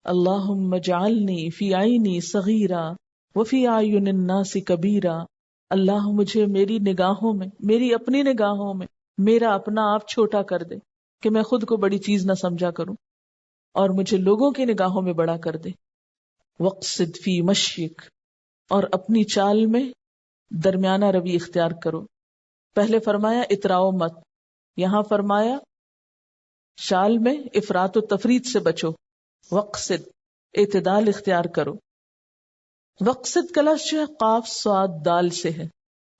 اللہم اجعلنی فی عینی صغیرا وفی اعین الناس کبیرا. اللہ مجھے میری نگاہوں میں، میری اپنی نگاہوں میں میرا اپنا آپ چھوٹا کر دے کہ میں خود کو بڑی چیز نہ سمجھا کروں، اور مجھے لوگوں کی نگاہوں میں بڑا کر دے. وقصد فی مشیک، اور اپنی چال میں درمیانہ روی اختیار کرو. پہلے فرمایا اتراؤ مت، یہاں فرمایا چال میں افراط و تفریط سے بچو. وقصد، اعتدال اختیار کرو. وقصد کا لفظ جو ہے قاف صاد دال سے ہے،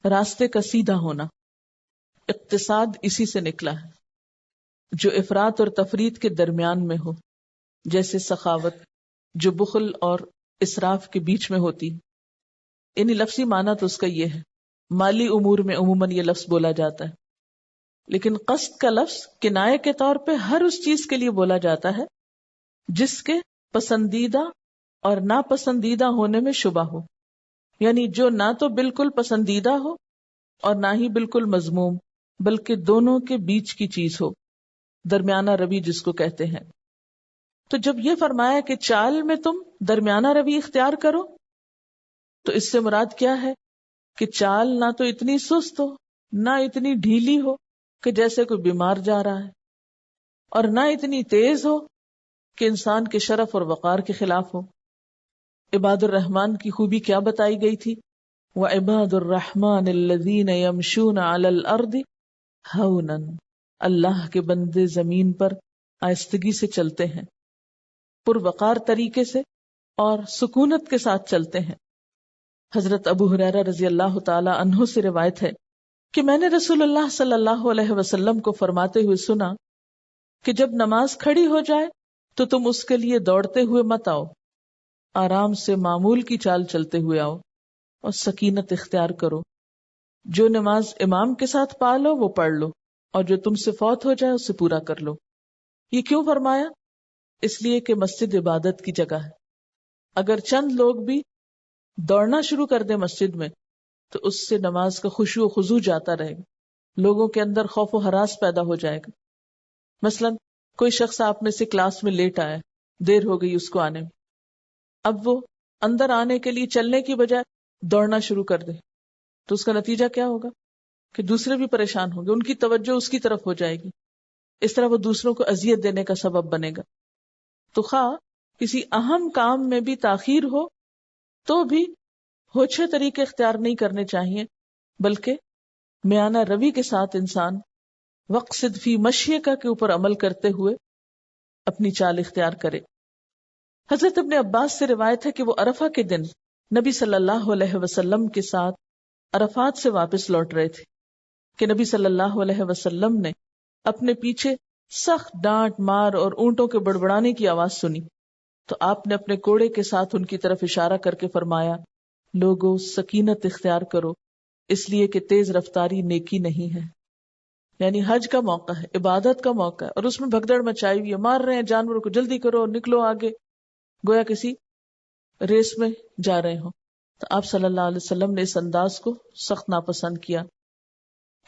راستے کا سیدھا ہونا. اقتصاد اسی سے نکلا ہے، جو افراط اور تفریط کے درمیان میں ہو، جیسے سخاوت جو بخل اور اسراف کے بیچ میں ہوتی. یعنی لفظی معنی تو اس کا یہ ہے، مالی امور میں عموماً یہ لفظ بولا جاتا ہے، لیکن قصد کا لفظ کنایہ کے طور پہ ہر اس چیز کے لیے بولا جاتا ہے جس کے پسندیدہ اور ناپسندیدہ ہونے میں شبہ ہو. یعنی جو نہ تو بالکل پسندیدہ ہو اور نہ ہی بالکل مذموم، بلکہ دونوں کے بیچ کی چیز ہو، درمیانہ روی جس کو کہتے ہیں. تو جب یہ فرمایا کہ چال میں تم درمیانہ روی اختیار کرو، تو اس سے مراد کیا ہے کہ چال نہ تو اتنی سست ہو، نہ اتنی ڈھیلی ہو کہ جیسے کوئی بیمار جا رہا ہے، اور نہ اتنی تیز ہو کہ انسان کے شرف اور وقار کے خلاف ہو. عباد الرحمن کی خوبی کیا بتائی گئی تھی؟ وَعِبَادُ الرَّحْمَنِ الَّذِينَ يَمْشُونَ عَلَى الْأَرْضِ هَوْنًا، اللہ کے بندے زمین پر آہستگی سے چلتے ہیں، پروقار طریقے سے اور سکونت کے ساتھ چلتے ہیں. حضرت ابو ہریرہ رضی اللہ تعالی عنہ سے روایت ہے کہ میں نے رسول اللہ صلی اللہ علیہ وسلم کو فرماتے ہوئے سنا کہ جب نماز کھڑی ہو جائے تو تم اس کے لیے دوڑتے ہوئے مت آؤ، آرام سے معمول کی چال چلتے ہوئے آؤ اور سکینت اختیار کرو. جو نماز امام کے ساتھ پا لو وہ پڑھ لو، اور جو تم سے فوت ہو جائے اسے پورا کر لو. یہ کیوں فرمایا؟ اس لیے کہ مسجد عبادت کی جگہ ہے. اگر چند لوگ بھی دوڑنا شروع کر دیں مسجد میں تو اس سے نماز کا خشوع و خضوع جاتا رہے گا، لوگوں کے اندر خوف و ہراس پیدا ہو جائے گا. مثلا کوئی شخص آپ میں سے کلاس میں لیٹ آیا، دیر ہو گئی اس کو آنے میں، اب وہ اندر آنے کے لیے چلنے کی بجائے دوڑنا شروع کر دے تو اس کا نتیجہ کیا ہوگا کہ دوسرے بھی پریشان ہوں گے، ان کی توجہ اس کی طرف ہو جائے گی، اس طرح وہ دوسروں کو اذیت دینے کا سبب بنے گا. تو خواہ کسی اہم کام میں بھی تاخیر ہو تو بھی ہوچھے طریقے اختیار نہیں کرنے چاہیے، بلکہ میانہ روی کے ساتھ انسان وقصد فی مشیکا کے اوپر عمل کرتے ہوئے اپنی چال اختیار کرے. حضرت ابن عباس سے روایت ہے کہ وہ عرفہ کے دن نبی صلی اللہ علیہ وسلم کے ساتھ عرفات سے واپس لوٹ رہے تھے کہ نبی صلی اللہ علیہ وسلم نے اپنے پیچھے سخت ڈانٹ مار اور اونٹوں کے بڑبڑانے کی آواز سنی. تو آپ نے اپنے کوڑے کے ساتھ ان کی طرف اشارہ کر کے فرمایا، لوگو سکینت اختیار کرو، اس لیے کہ تیز رفتاری نیکی نہیں ہے. یعنی حج کا موقع ہے، عبادت کا موقع ہے، اور اس میں بھگدڑ مچائی ہوئی ہے، مار رہے ہیں جانوروں کو، جلدی کرو نکلو آگے، گویا کسی ریس میں جا رہے ہوں. تو آپ صلی اللہ علیہ وسلم نے اس انداز کو سخت ناپسند کیا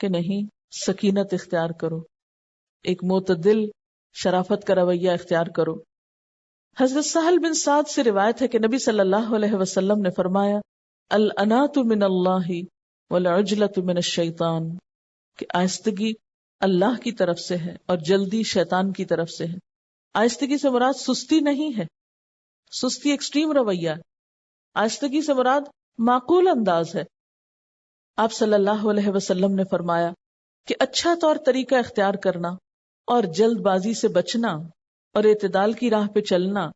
کہ نہیں، سکینت اختیار کرو، ایک معتدل شرافت کا رویہ اختیار کرو. حضرت سہل بن سعد سے روایت ہے کہ نبی صلی اللہ علیہ وسلم نے فرمایا، الانات من اللہ والعجلۃ من الشیطان، کہ آہستگی اللہ کی طرف سے ہے اور جلدی شیطان کی طرف سے ہے. آہستگی سے مراد سستی نہیں ہے، سستی ایکسٹریم رویہ، آہستگی سے مراد معقول انداز ہے. آپ صلی اللہ علیہ وسلم نے فرمایا کہ اچھا طور طریقہ اختیار کرنا اور جلد بازی سے بچنا اور اعتدال کی راہ پہ چلنا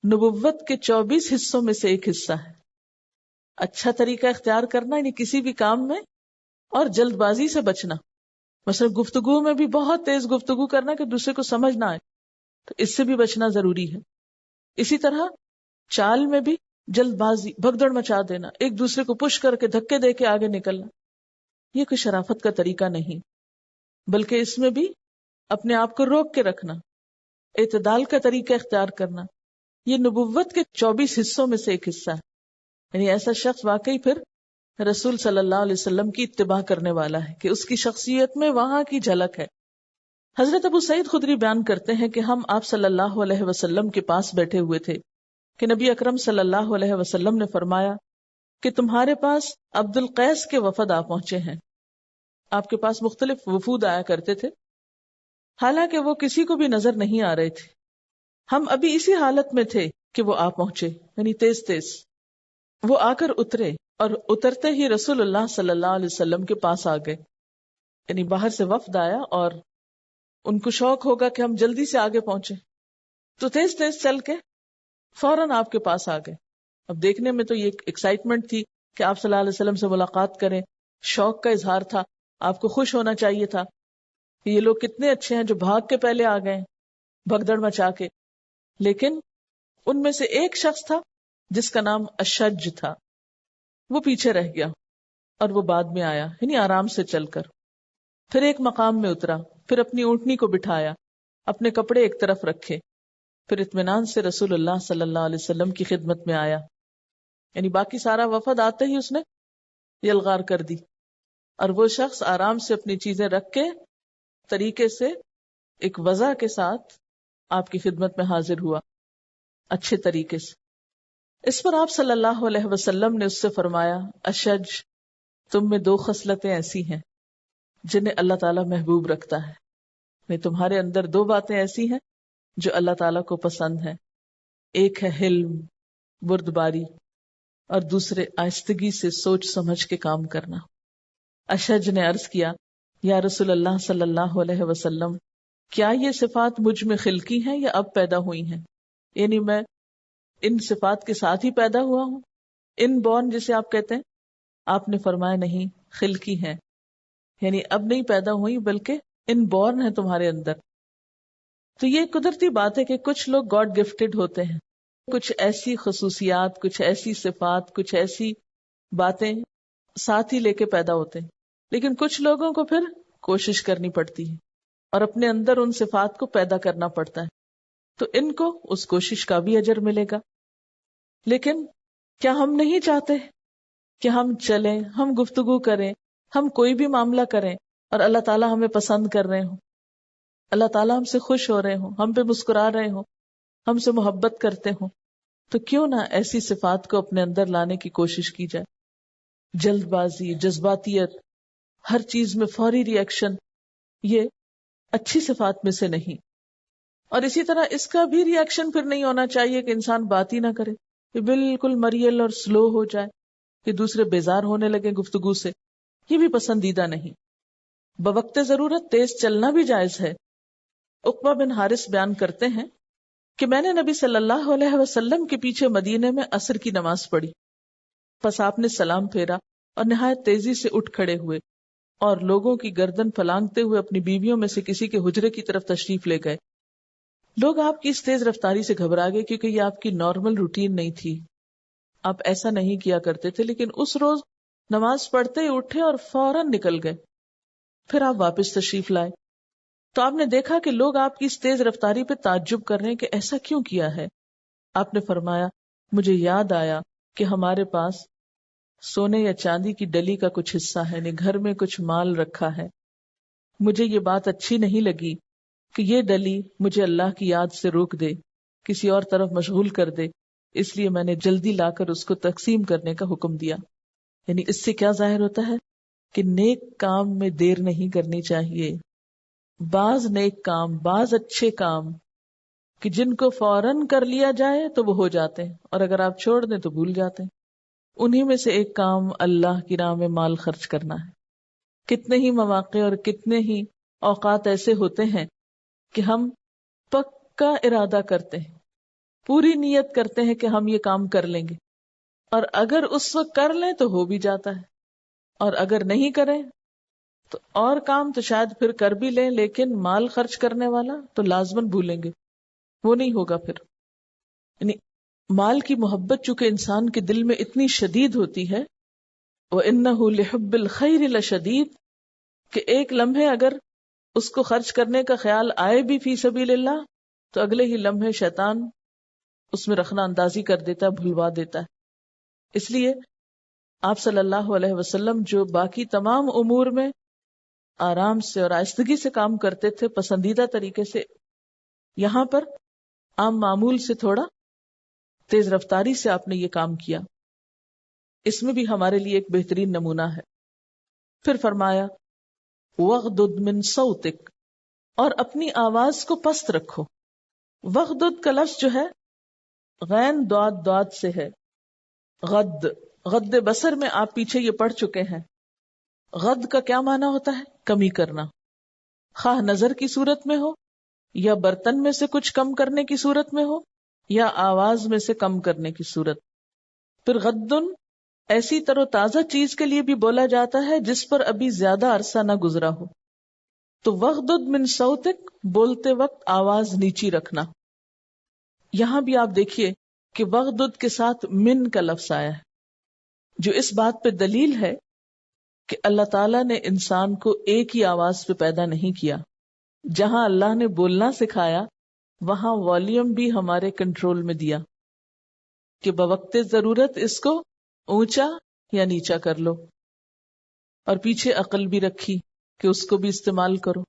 نبوت کے 24 حصوں میں سے ایک حصہ ہے. اچھا طریقہ اختیار کرنا یعنی کسی بھی کام میں، اور جلد بازی سے بچنا. مثلا گفتگو میں بھی بہت تیز گفتگو کرنا کہ دوسرے کو سمجھ نہ آئے، تو اس سے بھی بچنا ضروری ہے. اسی طرح چال میں بھی جلد بازی، بھگدڑ مچا دینا، ایک دوسرے کو پش کر کے دھکے دے کے آگے نکلنا، یہ کوئی شرافت کا طریقہ نہیں، بلکہ اس میں بھی اپنے آپ کو روک کے رکھنا، اعتدال کا طریقہ اختیار کرنا، یہ نبوت کے 24 حصوں میں سے ایک حصہ ہے. یعنی ایسا شخص واقعی پھر رسول صلی اللہ علیہ وسلم کی اتباع کرنے والا ہے کہ اس کی شخصیت میں وہاں کی جھلک ہے. حضرت ابو سعید خدری بیان کرتے ہیں کہ ہم آپ صلی اللہ علیہ وسلم کے پاس بیٹھے ہوئے تھے کہ نبی اکرم صلی اللہ علیہ وسلم نے فرمایا کہ تمہارے پاس عبد القیس کے وفد آ پہنچے ہیں. آپ کے پاس مختلف وفود آیا کرتے تھے، حالانکہ وہ کسی کو بھی نظر نہیں آ رہے تھے. ہم ابھی اسی حالت میں تھے کہ وہ آ پہنچے، یعنی تیز تیز وہ آ کر اترے، اور اترتے ہی رسول اللہ صلی اللہ علیہ وسلم کے پاس آ گئے. یعنی باہر سے وفد آیا اور ان کو شوق ہوگا کہ ہم جلدی سے آگے پہنچے، تو تیز تیز چل کے فوراً آپ کے پاس آ گئے. اب دیکھنے میں تو یہ ایکسائٹمنٹ تھی کہ آپ صلی اللہ علیہ وسلم سے ملاقات کریں، شوق کا اظہار تھا، آپ کو خوش ہونا چاہیے تھا کہ یہ لوگ کتنے اچھے ہیں جو بھاگ کے پہلے آ گئے، بھگدڑ مچا کے. لیکن ان میں سے ایک شخص تھا جس کا نام اشج تھا، وہ پیچھے رہ گیا اور وہ بعد میں آیا، یعنی آرام سے چل کر. پھر ایک مقام میں اترا، پھر اپنی اونٹنی کو بٹھایا، اپنے کپڑے ایک طرف رکھے، پھر اطمینان سے رسول اللہ صلی اللہ علیہ وسلم کی خدمت میں آیا. یعنی باقی سارا وفد آتے ہی اس نے یلغار کر دی، اور وہ شخص آرام سے اپنی چیزیں رکھ کے طریقے سے ایک وضع کے ساتھ آپ کی خدمت میں حاضر ہوا، اچھے طریقے سے. اس پر آپ صلی اللہ علیہ وسلم نے اس سے فرمایا، اشج، تم میں دو خصلتیں ایسی ہیں جنہیں اللہ تعالیٰ محبوب رکھتا ہے. یعنی تمہارے اندر دو باتیں ایسی ہیں جو اللہ تعالیٰ کو پسند ہیں. ایک ہے حلم، بردباری، اور دوسرے آہستگی سے سوچ سمجھ کے کام کرنا. اشج نے عرض کیا، یا رسول اللہ صلی اللہ علیہ وسلم، کیا یہ صفات مجھ میں خلقی ہیں یا اب پیدا ہوئی ہیں؟ یعنی میں ان صفات کے ساتھ ہی پیدا ہوا ہوں، ان بورن جسے آپ کہتے ہیں؟ آپ نے فرمایا نہیں، خلقی ہیں، یعنی اب نہیں پیدا ہوئی بلکہ ان بورن ہے تمہارے اندر. تو یہ قدرتی بات ہے کہ کچھ لوگ گاڈ گفٹڈ ہوتے ہیں، کچھ ایسی خصوصیات، کچھ ایسی صفات، کچھ ایسی باتیں ساتھ ہی لے کے پیدا ہوتے ہیں. لیکن کچھ لوگوں کو پھر کوشش کرنی پڑتی ہے اور اپنے اندر ان صفات کو پیدا کرنا پڑتا ہے، تو ان کو اس کوشش کا بھی اجر ملے گا. لیکن کیا ہم نہیں چاہتے کہ ہم چلیں، ہم گفتگو کریں، ہم کوئی بھی معاملہ کریں اور اللہ تعالیٰ ہمیں پسند کر رہے ہوں، اللہ تعالیٰ ہم سے خوش ہو رہے ہوں، ہم پہ مسکرا رہے ہوں، ہم سے محبت کرتے ہوں؟ تو کیوں نہ ایسی صفات کو اپنے اندر لانے کی کوشش کی جائے. جلد بازی، جذباتیت، ہر چیز میں فوری ری ایکشن، یہ اچھی صفات میں سے نہیں. اور اسی طرح اس کا بھی ری ایکشن پھر نہیں ہونا چاہیے کہ انسان بات ہی نہ کرے، کہ بالکل مریل اور سلو ہو جائے، کہ دوسرے بیزار ہونے لگے گفتگو سے. یہ بھی پسندیدہ نہیں. بوقت ضرورت تیز چلنا بھی جائز ہے. عقبہ بن حارث بیان کرتے ہیں کہ میں نے نبی صلی اللہ علیہ وسلم کے پیچھے مدینے میں عصر کی نماز پڑھی، پس آپ نے سلام پھیرا اور نہایت تیزی سے اٹھ کھڑے ہوئے اور لوگوں کی گردن پھلانگتے ہوئے اپنی بیویوں میں سے کسی کے حجرے کی طرف تشریف لے گئے. لوگ آپ کی اس تیز رفتاری سے گھبرا گئے کیونکہ یہ آپ کی نارمل روٹین نہیں تھی، آپ ایسا نہیں کیا کرتے تھے. لیکن اس روز نماز پڑھتے ہی اٹھے اور فوراً نکل گئے. پھر آپ واپس تشریف لائے تو آپ نے دیکھا کہ لوگ آپ کی اس تیز رفتاری پہ تعجب کر رہے ہیں کہ ایسا کیوں کیا ہے. آپ نے فرمایا، مجھے یاد آیا کہ ہمارے پاس سونے یا چاندی کی ڈلی کا کچھ حصہ ہے، یعنی گھر میں کچھ مال رکھا ہے. مجھے یہ بات اچھی نہیں لگی کہ یہ ڈلی مجھے اللہ کی یاد سے روک دے، کسی اور طرف مشغول کر دے، اس لیے میں نے جلدی لا کر اس کو تقسیم کرنے کا حکم دیا. یعنی اس سے کیا ظاہر ہوتا ہے کہ نیک کام میں دیر نہیں کرنی چاہیے. بعض نیک کام، بعض اچھے کام کہ جن کو فوراً کر لیا جائے تو وہ ہو جاتے ہیں، اور اگر آپ چھوڑ دیں تو بھول جاتے ہیں. انہی میں سے ایک کام اللہ کی راہ میں مال خرچ کرنا ہے. کتنے ہی مواقع اور کتنے ہی اوقات ایسے ہوتے ہیں کہ ہم پکا ارادہ کرتے ہیں، پوری نیت کرتے ہیں کہ ہم یہ کام کر لیں گے، اور اگر اس وقت کر لیں تو ہو بھی جاتا ہے، اور اگر نہیں کریں تو اور کام تو شاید پھر کر بھی لیں، لیکن مال خرچ کرنے والا تو لازماً بھولیں گے، وہ نہیں ہوگا پھر. یعنی مال کی محبت چونکہ انسان کے دل میں اتنی شدید ہوتی ہے، وَإِنَّهُ لِحُبِّ الْخَيْرِ لَشَدِيدٌ، کہ ایک لمحے اگر اس کو خرچ کرنے کا خیال آئے بھی فی سبیل اللہ تو اگلے ہی لمحے شیطان اس میں رخنہ اندازی کر دیتا ہے، بھلوا دیتا ہے. اس لیے آپ صلی اللہ علیہ وسلم جو باقی تمام امور میں آرام سے اور آہستگی سے کام کرتے تھے، پسندیدہ طریقے سے. یہاں پر عام معمول سے تھوڑا تیز رفتاری سے آپ نے یہ کام کیا. اس میں بھی ہمارے لیے ایک بہترین نمونہ ہے. پھر فرمایا وَغْضُضْ مِنْ صَوْتِكَ، اور اپنی آواز کو پست رکھو. وغدد کا لفظ جو ہے غین داد داد سے ہے. غد بصر میں آپ پیچھے یہ پڑھ چکے ہیں. غد کا کیا معنی ہوتا ہے؟ کمی کرنا، خواہ نظر کی صورت میں ہو یا برتن میں سے کچھ کم کرنے کی صورت میں ہو یا آواز میں سے کم کرنے کی صورت. پھر غدن ایسی تر و تازہ چیز کے لیے بھی بولا جاتا ہے جس پر ابھی زیادہ عرصہ نہ گزرا ہو. تو وغدد من صوتک بولتے وقت آواز نیچی رکھنا. یہاں بھی آپ دیکھیے کہ وغدد کے ساتھ من کا لفظ آیا ہے، جو اس بات پہ دلیل ہے کہ اللہ تعالیٰ نے انسان کو ایک ہی آواز پہ پیدا نہیں کیا. جہاں اللہ نے بولنا سکھایا وہاں والیوم بھی ہمارے کنٹرول میں دیا کہ بوقت ضرورت اس کو اونچا یا نیچا کر لو، اور پیچھے عقل بھی رکھی کہ اس کو بھی استعمال کرو.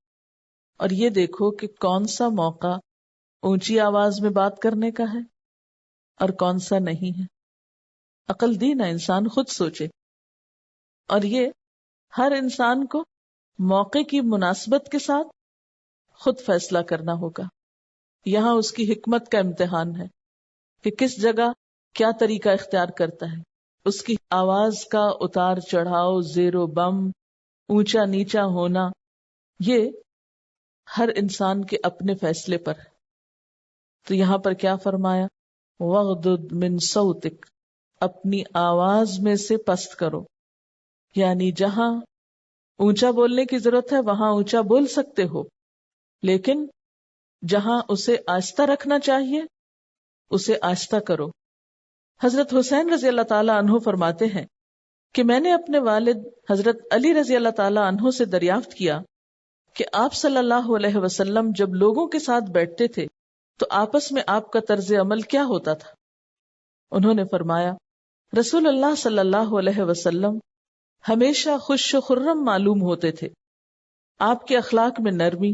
اور یہ دیکھو کہ کون سا موقع اونچی آواز میں بات کرنے کا ہے اور کون سا نہیں ہے. عقل دی نا، انسان خود سوچے. اور یہ ہر انسان کو موقع کی مناسبت کے ساتھ خود فیصلہ کرنا ہوگا. یہاں اس کی حکمت کا امتحان ہے کہ کس جگہ کیا طریقہ اختیار کرتا ہے. اس کی آواز کا اتار چڑھاؤ، زیر و بم، اونچا نیچا ہونا، یہ ہر انسان کے اپنے فیصلے پر ہے. تو یہاں پر کیا فرمایا؟ وغدد من صوتک، اپنی آواز میں سے پست کرو. یعنی جہاں اونچا بولنے کی ضرورت ہے وہاں اونچا بول سکتے ہو، لیکن جہاں اسے آہستہ رکھنا چاہیے اسے آہستہ کرو. حضرت حسین رضی اللہ تعالیٰ عنہ فرماتے ہیں کہ میں نے اپنے والد حضرت علی رضی اللہ تعالیٰ عنہ سے دریافت کیا کہ آپ صلی اللہ علیہ وسلم جب لوگوں کے ساتھ بیٹھتے تھے تو آپس میں آپ کا طرز عمل کیا ہوتا تھا؟ انہوں نے فرمایا رسول اللہ صلی اللہ علیہ وسلم ہمیشہ خوش و خرم معلوم ہوتے تھے. آپ کے اخلاق میں نرمی،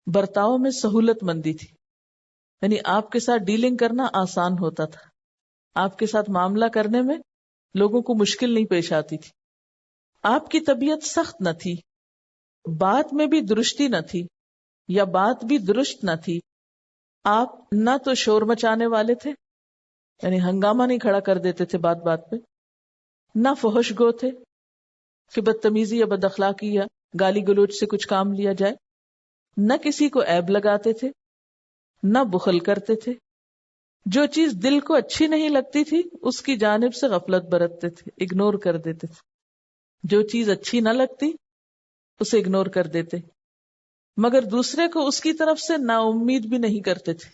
برتاؤ میں سہولت مندی تھی. یعنی آپ کے ساتھ ڈیلنگ کرنا آسان ہوتا تھا، آپ کے ساتھ معاملہ کرنے میں لوگوں کو مشکل نہیں پیش آتی تھی. آپ کی طبیعت سخت نہ تھی، بات میں بھی درستی نہ تھی یا بات بھی درست نہ تھی. آپ نہ تو شور مچانے والے تھے، یعنی ہنگامہ نہیں کھڑا کر دیتے تھے بات بات پہ، نہ فحش گو تھے کہ بدتمیزی یا بد اخلاقی یا گالی گلوچ سے کچھ کام لیا جائے، نہ کسی کو عیب لگاتے تھے، نہ بخل کرتے تھے. جو چیز دل کو اچھی نہیں لگتی تھی اس کی جانب سے غفلت برتتے تھے، اگنور کر دیتے تھے. جو چیز اچھی نہ لگتی اسے اگنور کر دیتے، مگر دوسرے کو اس کی طرف سے نا امید بھی نہیں کرتے تھے.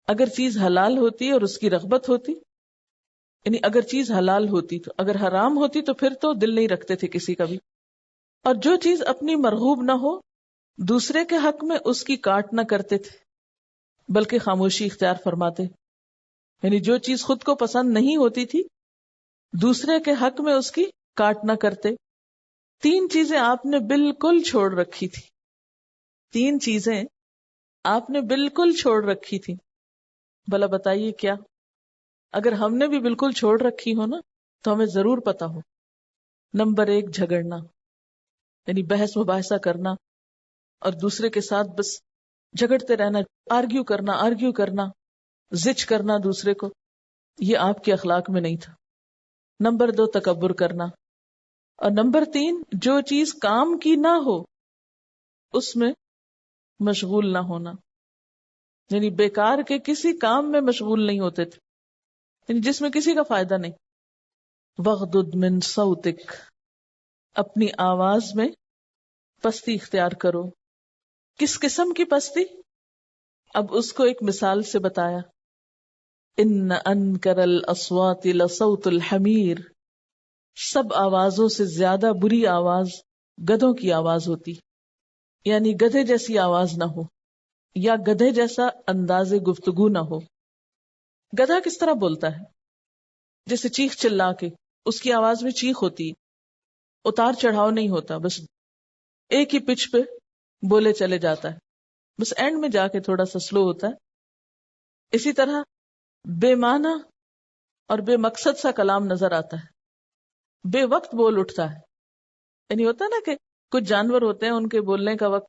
اگر چیز حلال ہوتی اور اس کی رغبت ہوتی، یعنی اگر چیز حلال ہوتی تو، اگر حرام ہوتی تو پھر تو دل نہیں رکھتے تھے کسی کا بھی. اور جو چیز اپنی مرغوب نہ ہو دوسرے کے حق میں اس کی کاٹ نہ کرتے تھے بلکہ خاموشی اختیار فرماتے. یعنی جو چیز خود کو پسند نہیں ہوتی تھی دوسرے کے حق میں اس کی کاٹ نہ کرتے. 3 چیزیں آپ نے بالکل چھوڑ رکھی تھی، 3 چیزیں آپ نے بالکل چھوڑ رکھی تھی. بھلا بتائیے کیا؟ اگر ہم نے بھی بالکل چھوڑ رکھی ہو نا تو ہمیں ضرور پتا ہو. نمبر 1 جھگڑنا، یعنی بحث مباحثہ کرنا اور دوسرے کے ساتھ بس جھگڑتے رہنا، آرگیو کرنا، زچ کرنا دوسرے کو، یہ آپ کے اخلاق میں نہیں تھا. نمبر 2 تکبر کرنا. اور نمبر 3 جو چیز کام کی نہ ہو اس میں مشغول نہ ہونا، یعنی بیکار کے کسی کام میں مشغول نہیں ہوتے تھے، یعنی جس میں کسی کا فائدہ نہیں. وغدد من صوتک، اپنی آواز میں پستی اختیار کرو. کس قسم کی پستی؟ اب اس کو ایک مثال سے بتایا. ان انکر الاصوات لصوت الحمیر، سب آوازوں سے زیادہ بری آواز گدھوں کی آواز ہوتی. یعنی گدھے جیسی آواز نہ ہو یا گدھے جیسا انداز گفتگو نہ ہو. گدھا کس طرح بولتا ہے؟ جیسے چیخ چلا کے، اس کی آواز میں چیخ ہوتی، اتار چڑھاؤ نہیں ہوتا، بس ایک ہی پچ پہ بولے چلے جاتا ہے، بس اینڈ میں جا کے تھوڑا سا سلو ہوتا ہے. اسی طرح بے معنی اور بے مقصد سا کلام نظر آتا ہے، بے وقت بول اٹھتا ہے. یعنی ہوتا ہے نا کہ کچھ جانور ہوتے ہیں ان کے بولنے کا وقت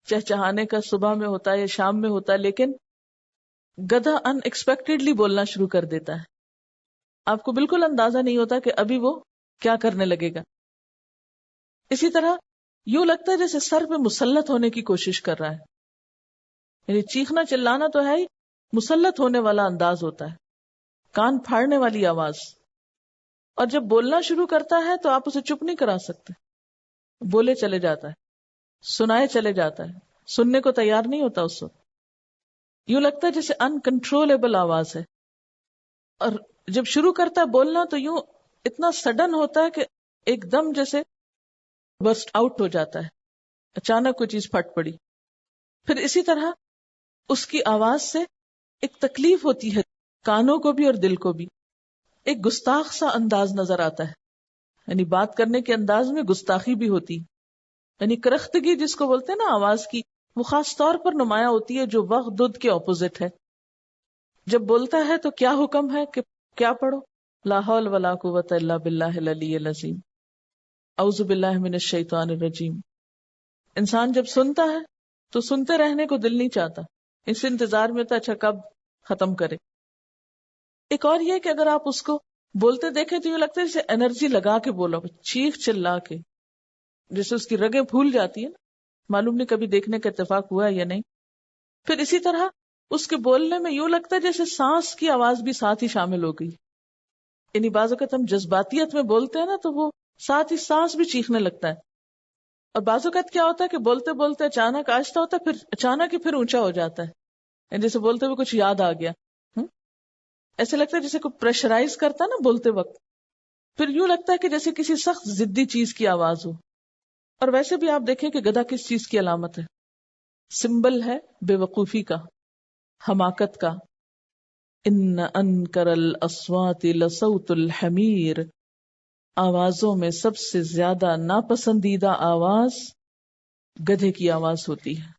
چہچہانے کا صبح میں ہوتا ہے یا شام میں ہوتا ہے، لیکن گدھا ان ایکسپیکٹڈلی بولنا شروع کر دیتا ہے. آپ کو بالکل اندازہ نہیں ہوتا کہ ابھی وہ کیا کرنے لگے گا. اسی طرح یوں لگتا ہے جیسے سر پہ مسلط ہونے کی کوشش کر رہا ہے. یعنی چیخنا چلانا تو ہے ہی، مسلط ہونے والا انداز ہوتا ہے، کان پھاڑنے والی آواز. اور جب بولنا شروع کرتا ہے تو آپ اسے چپ نہیں کرا سکتے، بولے چلے جاتا ہے، سنائے چلے جاتا ہے، سننے کو تیار نہیں ہوتا. اس وقت یوں لگتا ہے جیسے انکنٹرولیبل آواز ہے. اور جب شروع کرتا ہے بولنا تو یوں اتنا سڈن ہوتا ہے کہ ایک دم جیسے برسٹ آؤٹ ہو جاتا ہے، اچانک کوئی چیز پھٹ پڑی. پھر اسی طرح اس کی آواز سے ایک تکلیف ہوتی ہے کانوں کو بھی اور دل کو بھی. ایک گستاخ سا انداز نظر آتا ہے، یعنی بات کرنے کے انداز میں گستاخی بھی ہوتی. یعنی کرختگی جس کو بولتے ہیں نا آواز کی، وہ خاص طور پر نمایاں ہوتی ہے جو وغدد کے اپوزٹ ہے. جب بولتا ہے تو کیا حکم ہے کہ کیا پڑھو؟ لا حول ولا قوت الا باللہ العلی العظیم، اعوذ باللہ من الشیطان الرجیم. انسان جب سنتا ہے تو سنتے رہنے کو دل نہیں چاہتا، اس انتظار میں تو اچھا کب ختم کرے. ایک اور یہ کہ اگر آپ اس کو بولتے دیکھیں تو یہ لگتا ہے جیسے انرجی لگا کے بولو، چیخ چلا کے، جیسے اس کی رگیں پھول جاتی ہیں نا. معلوم نہیں کبھی دیکھنے کا اتفاق ہوا ہے یا نہیں. پھر اسی طرح اس کے بولنے میں یوں لگتا ہے جیسے سانس کی آواز بھی ساتھ ہی شامل ہو گئی. یعنی بعض اوقات ہم جذباتیت میں بولتے ہیں نا تو وہ ساتھ ہی سانس بھی چیخنے لگتا ہے. اور بعض اوقات کیا ہوتا ہے کہ بولتے بولتے اچانک آہستہ ہوتا ہے، پھر اچانک ہی پھر اونچا ہو جاتا ہے. یعنی جیسے بولتے ہوئے کچھ یاد آ گیا. ایسے لگتا ہے جیسے کوئی پریشرائز کرتا ہے نا بولتے وقت. پھر یوں لگتا ہے کہ جیسے کسی سخت ضدی چیز کی آواز ہو. اور ویسے بھی آپ دیکھیں کہ گدھا کس چیز کی علامت ہے؟ سمبل ہے بے وقوفی کا، حماقت کا. ان انکر الاصوات لصوت الحمیر، آوازوں میں سب سے زیادہ ناپسندیدہ آواز گدھے کی آواز ہوتی ہے.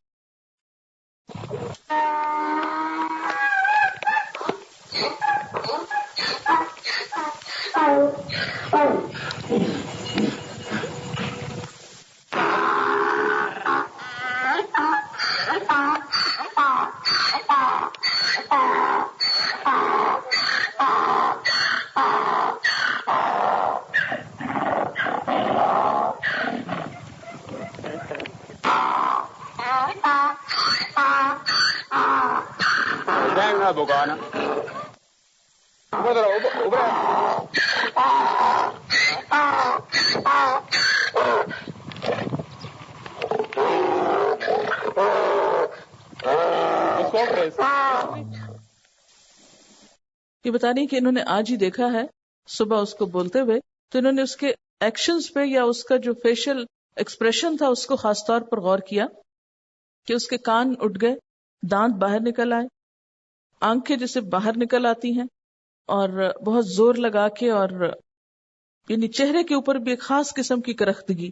یہ بتا رہی کہ انہوں نے آج ہی دیکھا ہے صبح اس کو بولتے ہوئے، تو انہوں نے اس کے ایکشنز پہ یا اس کا جو فیشل ایکسپریشن تھا اس کو خاص طور پر غور کیا کہ اس کے کان اٹھ گئے، دانت باہر نکل آئے، آنکھیں جیسے باہر نکل آتی ہیں اور بہت زور لگا کے، اور یعنی چہرے کے اوپر بھی ایک خاص قسم کی کرختگی.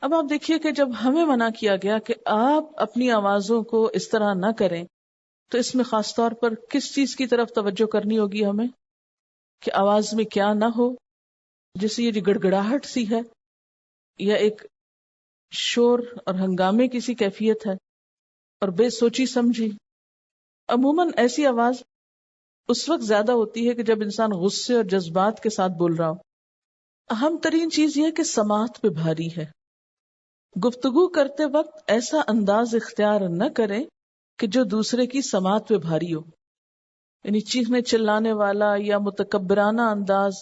اب آپ دیکھیے کہ جب ہمیں منع کیا گیا کہ آپ اپنی آوازوں کو اس طرح نہ کریں، تو اس میں خاص طور پر کس چیز کی طرف توجہ کرنی ہوگی ہمیں کہ آواز میں کیا نہ ہو، جیسے یہ جو گڑگڑاہٹ سی ہے یا ایک شور اور ہنگامے کی سی کیفیت ہے اور بے سوچی سمجھی. عموماً ایسی آواز اس وقت زیادہ ہوتی ہے کہ جب انسان غصے اور جذبات کے ساتھ بول رہا ہو. اہم ترین چیز یہ کہ سماعت پہ بھاری ہے. گفتگو کرتے وقت ایسا انداز اختیار نہ کریں کہ جو دوسرے کی سماعت پہ بھاری ہو، یعنی چیخنے چلانے والا یا متکبرانہ انداز.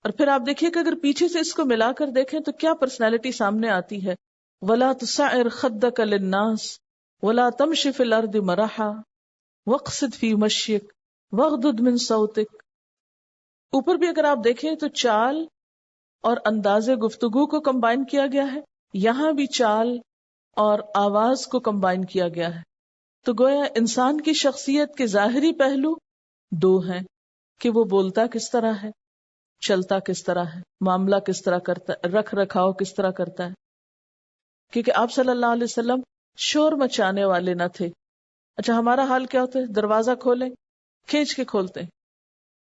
اور پھر آپ دیکھیے کہ اگر پیچھے سے اس کو ملا کر دیکھیں تو کیا پرسنالٹی سامنے آتی ہے. وَلَا تُسَعِّرْ خَدَّكَ لِلنَّاسِ وَلَا تَمْشِ فِي الْأَرْضِ مَرَحًا وَاقْصِدْ فِي مَشْيِكَ وَاغْضُضْ مِنْ صَوْتِكَ. اوپر بھی اگر آپ دیکھیں تو چال اور انداز گفتگو کو کمبائن کیا گیا ہے، یہاں بھی چال اور آواز کو کمبائن کیا گیا ہے. تو گویا انسان کی شخصیت کے ظاہری پہلو دو ہیں کہ وہ بولتا کس طرح ہے، چلتا کس طرح ہے، معاملہ کس طرح کرتا ہے، رکھ رکھاؤ کس طرح کرتا ہے. کیونکہ آپ صلی اللہ علیہ وسلم شور مچانے والے نہ تھے. اچھا ہمارا حال کیا ہوتا ہے؟ دروازہ کھولیں کھینچ کے کھولتے ہیں,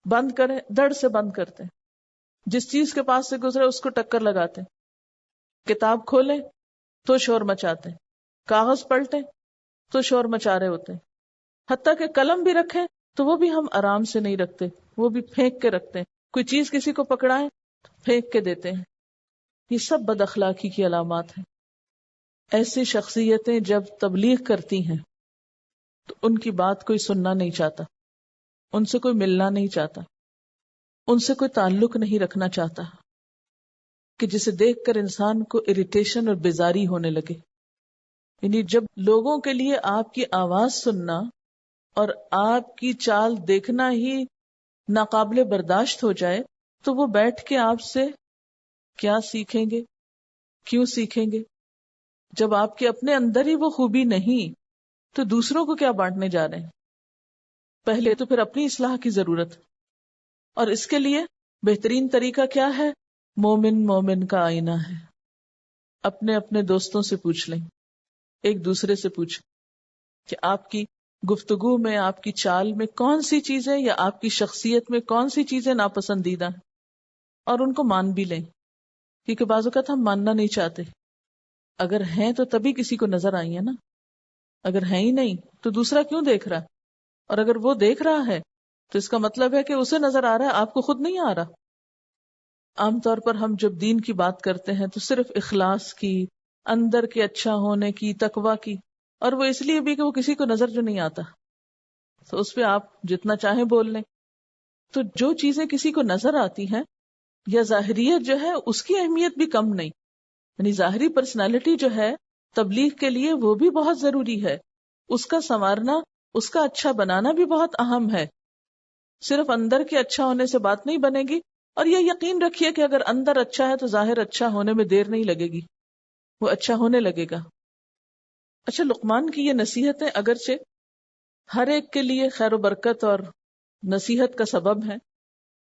بند کریں دڑ سے بند کرتے ہیں, جس چیز کے پاس سے گزرے اس کو ٹکر لگاتے ہیں, کتاب کھولیں تو شور مچاتے ہیں, کاغذ پلٹیں تو شور مچا رہے ہوتے ہیں, حتیٰ کہ قلم بھی رکھیں تو وہ بھی ہم آرام سے نہیں رکھتے, وہ بھی پھینک کے رکھتے ہیں. کوئی چیز کسی کو پکڑائیں تو پھینک کے دیتے ہیں. یہ سب بد اخلاقی کی علامات ہیں. ایسی شخصیتیں جب تبلیغ کرتی ہیں تو ان کی بات کوئی سننا نہیں چاہتا, ان سے کوئی ملنا نہیں چاہتا, ان سے کوئی تعلق نہیں رکھنا چاہتا, کہ جسے دیکھ کر انسان کو اریٹیشن اور بیزاری ہونے لگے. یعنی جب لوگوں کے لیے آپ کی آواز سننا اور آپ کی چال دیکھنا ہی ناقابل برداشت ہو جائے تو وہ بیٹھ کے آپ سے کیا سیکھیں گے, کیوں سیکھیں گے؟ جب آپ کے اپنے اندر ہی وہ خوبی نہیں تو دوسروں کو کیا بانٹنے جا رہے ہیں؟ پہلے تو پھر اپنی اصلاح کی ضرورت, اور اس کے لیے بہترین طریقہ کیا ہے؟ مومن مومن کا آئینہ ہے. اپنے اپنے دوستوں سے پوچھ لیں, ایک دوسرے سے پوچھیں کہ آپ کی گفتگو میں, آپ کی چال میں کون سی چیزیں یا آپ کی شخصیت میں کون سی چیزیں ناپسندیدہ ہیں, اور ان کو مان بھی لیں. کیونکہ بعض اوقات ہم ماننا نہیں چاہتے, اگر ہیں تو تبھی کسی کو نظر آئی ہے نا, اگر ہیں ہی نہیں تو دوسرا کیوں دیکھ رہا ہے؟ اور اگر وہ دیکھ رہا ہے تو اس کا مطلب ہے کہ اسے نظر آ رہا ہے, آپ کو خود نہیں آ رہا. عام طور پر ہم جب دین کی بات کرتے ہیں تو صرف اخلاص کی, اندر کے اچھا ہونے کی, تقویٰ کی, اور وہ اس لیے بھی کہ وہ کسی کو نظر جو نہیں آتا تو اس پہ آپ جتنا چاہیں بول لیں. تو جو چیزیں کسی کو نظر آتی ہیں یا ظاہریت جو ہے اس کی اہمیت بھی کم نہیں. یعنی ظاہری پرسنالٹی جو ہے تبلیغ کے لیے وہ بھی بہت ضروری ہے, اس کا سنوارنا, اس کا اچھا بنانا بھی بہت اہم ہے. صرف اندر کے اچھا ہونے سے بات نہیں بنے گی, اور یہ یقین رکھیے کہ اگر اندر اچھا ہے تو ظاہر اچھا ہونے میں دیر نہیں لگے گی, وہ اچھا ہونے لگے گا. اچھا لقمان کی یہ نصیحتیں اگرچہ ہر ایک کے لیے خیر و برکت اور نصیحت کا سبب ہے,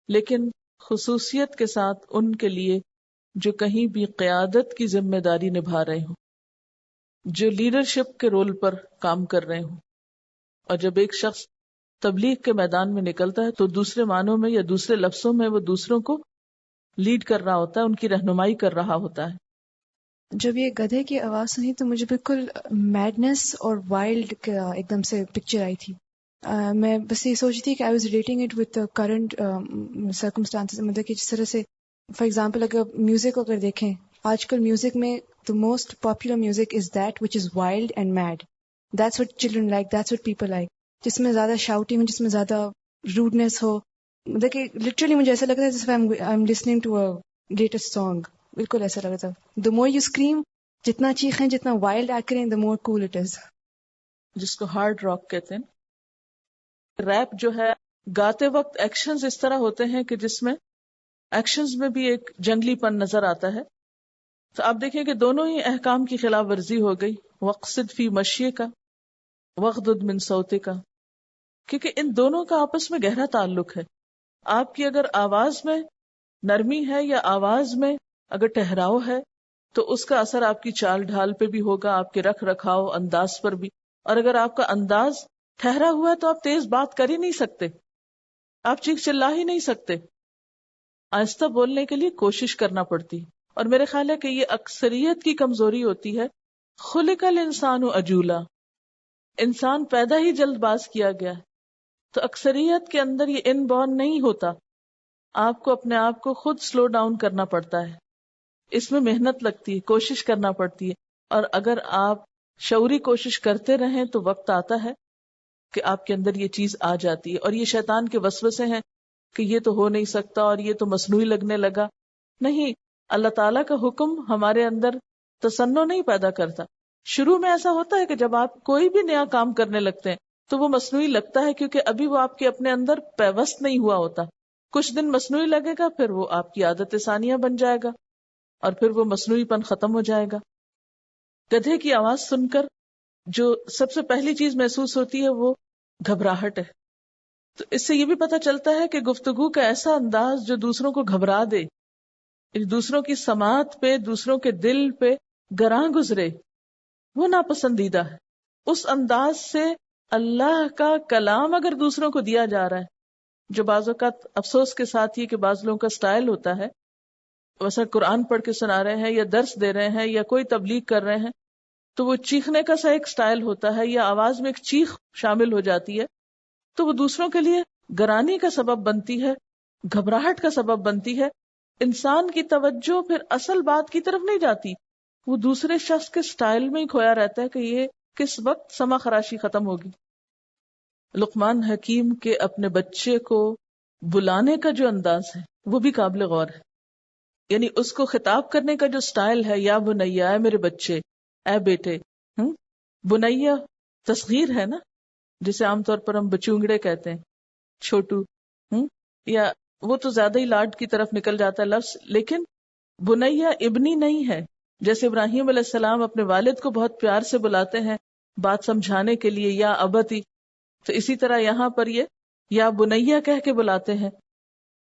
لیکن خصوصیت کے ساتھ ان کے لیے جو کہیں بھی قیادت کی ذمہ داری نبھا رہے ہوں, جو لیڈرشپ کے رول پر کام کر رہے ہوں. اور جب ایک شخص تبلیغ کے میدان میں نکلتا ہے تو دوسرے معنوں میں یا دوسرے لفظوں میں وہ دوسروں کو لیڈ کر رہا ہوتا ہے, ان کی رہنمائی کر رہا ہوتا ہے. جب یہ گدھے کی آواز سنی تو مجھے بالکل میڈنس اور وائلڈ کا ایک دم سے پکچر آئی تھی. میں بس یہ سوچ تھی کہ I was relating it with current circumstances. مطلب کہ جس طرح سے فار ایگزامپل اگر میوزک کو اگر دیکھیں, آج کل میوزک میں the most popular music is that which is wild and mad. That's what children like, that's what people like. جس میں زیادہ شاؤٹنگ ہو, جس میں زیادہ روڈنس ہو. مطلب کہ لٹرلی مجھے ایسا لگتا ہے جیسے I'm listening to a latest song. بالکل ایسا لگتا ہے. The more you scream, جتنا چیخیں, جتنا وائلڈ ایکٹ کریں, the more cool it is. جس کو ہارڈ راک کہتے ہیں. ریپ جو ہے گاتے وقت ایکشنز اس طرح ہوتے ہیں کہ جس میں ایکشنز میں بھی ایک جنگلی پن نظر آتا ہے. تو آپ دیکھیں کہ دونوں ہی احکام کی خلاف ورزی ہو گئی. وقصد فی مشی کا, وغضض من صوت کا, کیونکہ ان دونوں کا آپس میں گہرا تعلق ہے. آپ کی اگر آواز میں نرمی ہے یا آواز میں اگر ٹھہراؤ ہے تو اس کا اثر آپ کی چال ڈھال پہ بھی ہوگا, آپ کے رکھ رکھاؤ انداز پر بھی. اور اگر آپ کا انداز ٹھہرا ہوا ہے تو آپ تیز بات کر ہی نہیں سکتے, آپ چیخ چلا ہی نہیں سکتے. آہستہ بولنے کے لیے کوشش کرنا پڑتی. اور میرے خیال ہے کہ یہ اکثریت کی کمزوری ہوتی ہے. خلق الانسان عجولا, انسان پیدا ہی جلد باز کیا گیا ہے, تو اکثریت کے اندر یہ ان بورن نہیں ہوتا. آپ کو اپنے آپ کو خود سلو ڈاؤن کرنا پڑتا ہے, اس میں محنت لگتی ہے, کوشش کرنا پڑتی ہے. اور اگر آپ شعوری کوشش کرتے رہیں تو وقت آتا ہے کہ آپ کے اندر یہ چیز آ جاتی ہے. اور یہ شیطان کے وسوسے ہیں کہ یہ تو ہو نہیں سکتا اور یہ تو مصنوعی لگنے لگا. نہیں, اللہ تعالیٰ کا حکم ہمارے اندر تصنع نہیں پیدا کرتا. شروع میں ایسا ہوتا ہے کہ جب آپ کوئی بھی نیا کام کرنے لگتے ہیں تو وہ مصنوعی لگتا ہے, کیونکہ ابھی وہ آپ کے اپنے اندر پیوست نہیں ہوا ہوتا. کچھ دن مصنوعی لگے گا, پھر وہ آپ کی عادت ثانیہ بن جائے گا, اور پھر وہ مصنوعی پن ختم ہو جائے گا. گدھے کی آواز سن کر جو سب سے پہلی چیز محسوس ہوتی ہے وہ گھبراہٹ ہے. تو اس سے یہ بھی پتہ چلتا ہے کہ گفتگو کا ایسا انداز جو دوسروں کو گھبرا دے, دوسروں کی سماعت پہ, دوسروں کے دل پہ گراں گزرے وہ ناپسندیدہ ہے. اس انداز سے اللہ کا کلام اگر دوسروں کو دیا جا رہا ہے، جو بعض اوقات افسوس کے ساتھ یہ کہ بعض لوگوں کا سٹائل ہوتا ہے، ویسا قرآن پڑھ کے سنا رہے ہیں یا درس دے رہے ہیں یا کوئی تبلیغ کر رہے ہیں تو وہ چیخنے کا سا ایک سٹائل ہوتا ہے یا آواز میں ایک چیخ شامل ہو جاتی ہے، تو وہ دوسروں کے لیے گرانی کا سبب بنتی ہے، گھبراہٹ کا سبب بنتی ہے. انسان کی توجہ پھر اصل بات کی طرف نہیں جاتی، وہ دوسرے شخص کے سٹائل میں ہی کھویا رہتا ہے کہ یہ کس وقت سما خراشی ختم ہوگی. لقمان حکیم کے اپنے بچے کو بلانے کا جو انداز ہے وہ بھی قابل غور ہے. یعنی اس کو خطاب کرنے کا جو سٹائل ہے، یا بنیا، اے میرے بچے، اے بیٹے. بنیا تصغیر ہے نا، جسے عام طور پر ہم بچونگڑے کہتے ہیں، چھوٹو. یا وہ تو زیادہ ہی لاڈ کی طرف نکل جاتا ہے لفظ، لیکن بنیا ابنی نہیں ہے. جیسے ابراہیم علیہ السلام اپنے والد کو بہت پیار سے بلاتے ہیں بات سمجھانے کے لیے، یا ابتی، تو اسی طرح یہاں پر یہ یا بنیا کہہ کے بلاتے ہیں.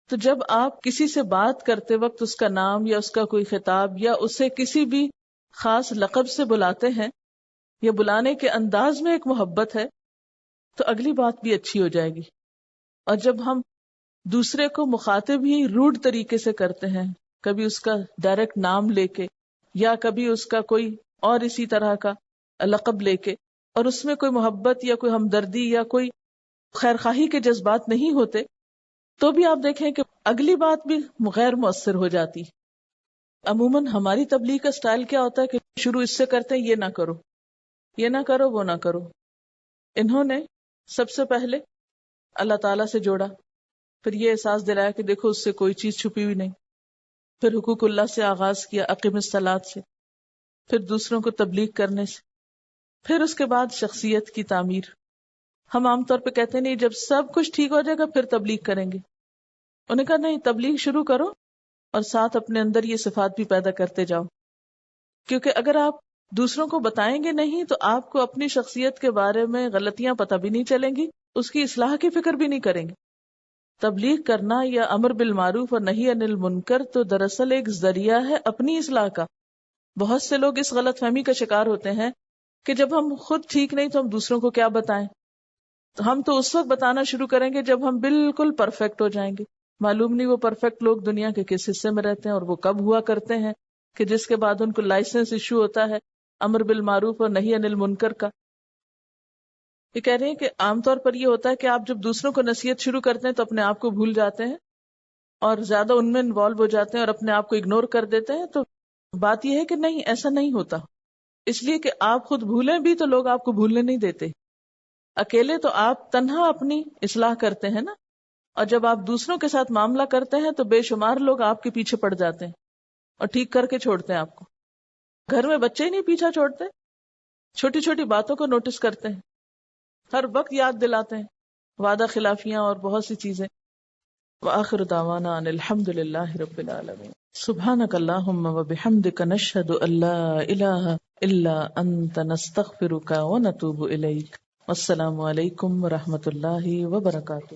تو جب آپ کسی سے بات کرتے وقت اس کا نام یا اس کا کوئی خطاب یا اسے کسی بھی خاص لقب سے بلاتے ہیں یا بلانے کے انداز میں ایک محبت ہے، تو اگلی بات بھی اچھی ہو جائے گی. اور جب ہم دوسرے کو مخاطب ہی روڈ طریقے سے کرتے ہیں، کبھی اس کا ڈائریکٹ نام لے کے یا کبھی اس کا کوئی اور اسی طرح کا لقب لے کے، اور اس میں کوئی محبت یا کوئی ہمدردی یا کوئی خیرخواہی کے جذبات نہیں ہوتے، تو بھی آپ دیکھیں کہ اگلی بات بھی غیر مؤثر ہو جاتی. عموماً ہماری تبلیغ کا سٹائل کیا ہوتا ہے کہ شروع اس سے کرتے ہیں، یہ نہ کرو، یہ نہ کرو، وہ نہ کرو. انہوں نے سب سے پہلے اللہ تعالیٰ سے جوڑا، پھر یہ احساس دلایا کہ دیکھو اس سے کوئی چیز چھپی ہوئی نہیں، پھر حقوق اللہ سے آغاز کیا، اقیم الصلاۃ سے، پھر دوسروں کو تبلیغ کرنے سے، پھر اس کے بعد شخصیت کی تعمیر. ہم عام طور پہ کہتے ہیں نہیں جب سب کچھ ٹھیک ہو جائے گا پھر تبلیغ کریں گے. انہوں نے کہا نہیں، تبلیغ شروع کرو اور ساتھ اپنے اندر یہ صفات بھی پیدا کرتے جاؤ، کیونکہ اگر آپ دوسروں کو بتائیں گے نہیں تو آپ کو اپنی شخصیت کے بارے میں غلطیاں پتہ بھی نہیں چلیں گی، اس کی اصلاح کی فکر بھی نہیں کریں گے. تبلیغ کرنا یا امر بالمعروف اور نہی عن المنکر تو دراصل ایک ذریعہ ہے اپنی اصلاح کا. بہت سے لوگ اس غلط فہمی کا شکار ہوتے ہیں کہ جب ہم خود ٹھیک نہیں تو ہم دوسروں کو کیا بتائیں. تو ہم تو اس وقت بتانا شروع کریں گے جب ہم بالکل پرفیکٹ ہو جائیں گے. معلوم نہیں وہ پرفیکٹ لوگ دنیا کے کس حصے میں رہتے ہیں اور وہ کب ہوا کرتے ہیں کہ جس کے بعد ان کو لائسنس ایشو ہوتا ہے امر بالمعروف اور نہی عن المنکر کا. یہ کہہ رہے ہیں کہ عام طور پر یہ ہوتا ہے کہ آپ جب دوسروں کو نصیحت شروع کرتے ہیں تو اپنے آپ کو بھول جاتے ہیں اور زیادہ ان میں انوالو ہو جاتے ہیں اور اپنے آپ کو اگنور کر دیتے ہیں. تو بات یہ ہے کہ نہیں، ایسا نہیں ہوتا، اس لیے کہ آپ خود بھولیں بھی تو لوگ آپ کو بھولنے نہیں دیتے. اکیلے تو آپ تنہا اپنی اصلاح کرتے ہیں نا، اور جب آپ دوسروں کے ساتھ معاملہ کرتے ہیں تو بے شمار لوگ آپ کے پیچھے پڑ جاتے ہیں اور ٹھیک کر کے چھوڑتے ہیں آپ کو. گھر میں بچے ہی نہیں پیچھا چھوڑتے، چھوٹی چھوٹی باتوں کو نوٹس کرتے ہیں، ہر وقت یاد دلاتے ہیں، وعدہ خلافیاں اور بہت سی چیزیں. وآخر دعوانا ان الحمد للہ رب العالمین. سبحانک اللہم وبحمدک نشہد ان لا الہ الا انت نستغفرک ونتوب الیک. السلام علیکم ورحمۃ اللہ وبرکاتہ.